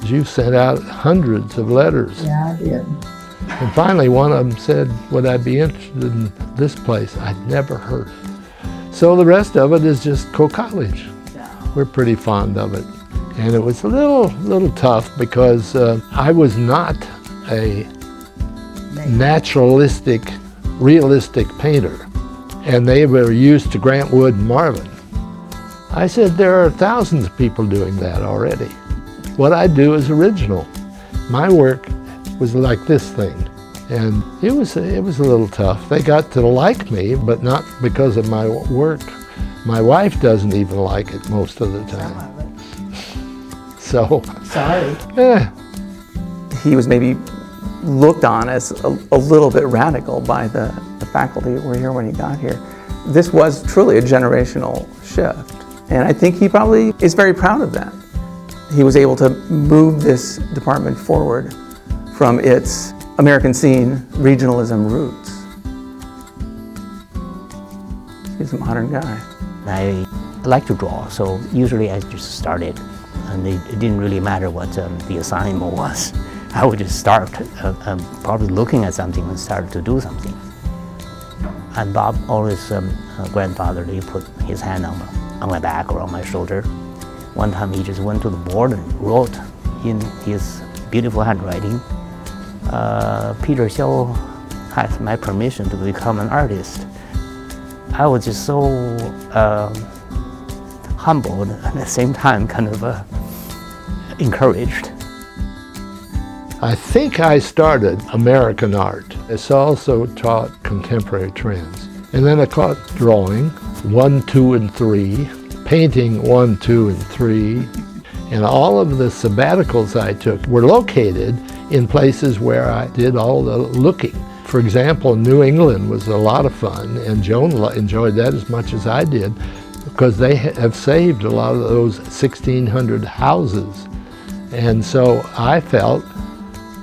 because you sent out hundreds of letters. Yeah, I did. And finally, one of them said, would I be interested in this place? I'd never heard of it. So the rest of it is just co-college. We're pretty fond of it. And it was a little tough because I was not a naturalistic, realistic painter. And they were used to Grant Wood and Marlin. I said, there are thousands of people doing that already. What I do is original. My work was like this thing. And it was a little tough. They got to like me, but not because of my work. My wife doesn't even like it most of the time. So, sorry. He was maybe looked on as a little bit radical by the faculty that were here when he got here. This was truly a generational shift. And I think he probably is very proud of that. He was able to move this department forward from its American scene regionalism roots. He's a modern guy. I like to draw, so usually I just started, and it didn't really matter what the assignment was. I would just start, probably looking at something and start to do something. And Bob always, grandfatherly, put his hand on my back or on my shoulder. One time he just went to the board and wrote in his beautiful handwriting, Peter Xiao has my permission to become an artist. I was just so humbled and at the same time kind of encouraged. I think I started American art. It's also taught contemporary trends. And then I taught drawing, 1, 2, and 3, painting 1, 2, and 3. And all of the sabbaticals I took were located in places where I did all the looking. For example, New England was a lot of fun, and Joan enjoyed that as much as I did because they have saved a lot of those 1,600 houses. And so I felt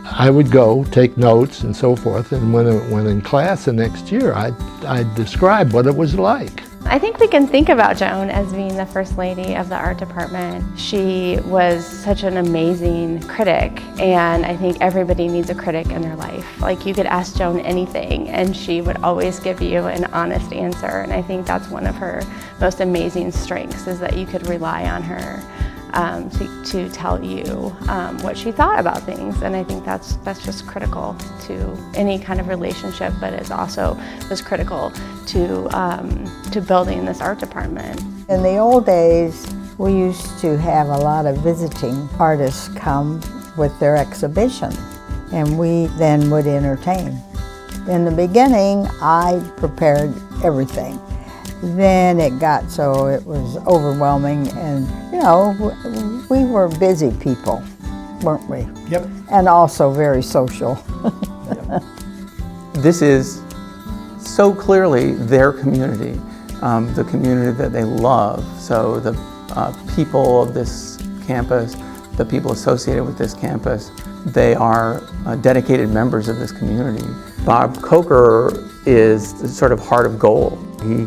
I would go, take notes and so forth, and when in class the next year, I'd describe what it was like. I think we can think about Joan as being the first lady of the art department. She was such an amazing critic, and I think everybody needs a critic in their life. Like, you could ask Joan anything and she would always give you an honest answer, and I think that's one of her most amazing strengths, is that you could rely on her to tell you what she thought about things, and I think that's just critical to any kind of relationship, but it's also just critical to building this art department. In the old days, we used to have a lot of visiting artists come with their exhibition, and we then would entertain. In the beginning, I prepared everything. Then it got so it was overwhelming, and you know, we were busy people, weren't we? Yep. And also very social. Yep. This is so clearly their community, the community that they love. So the people of this campus, the people associated with this campus, they are dedicated members of this community. Bob Kocher is the sort of heart of gold. He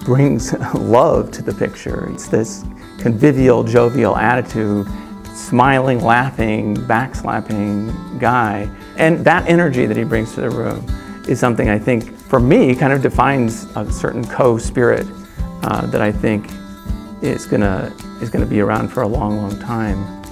brings love to the picture. It's this convivial, jovial attitude, smiling, laughing, backslapping guy. And that energy that he brings to the room is something I think, for me, kind of defines a certain co-spirit that I think is gonna be around for a long, long time.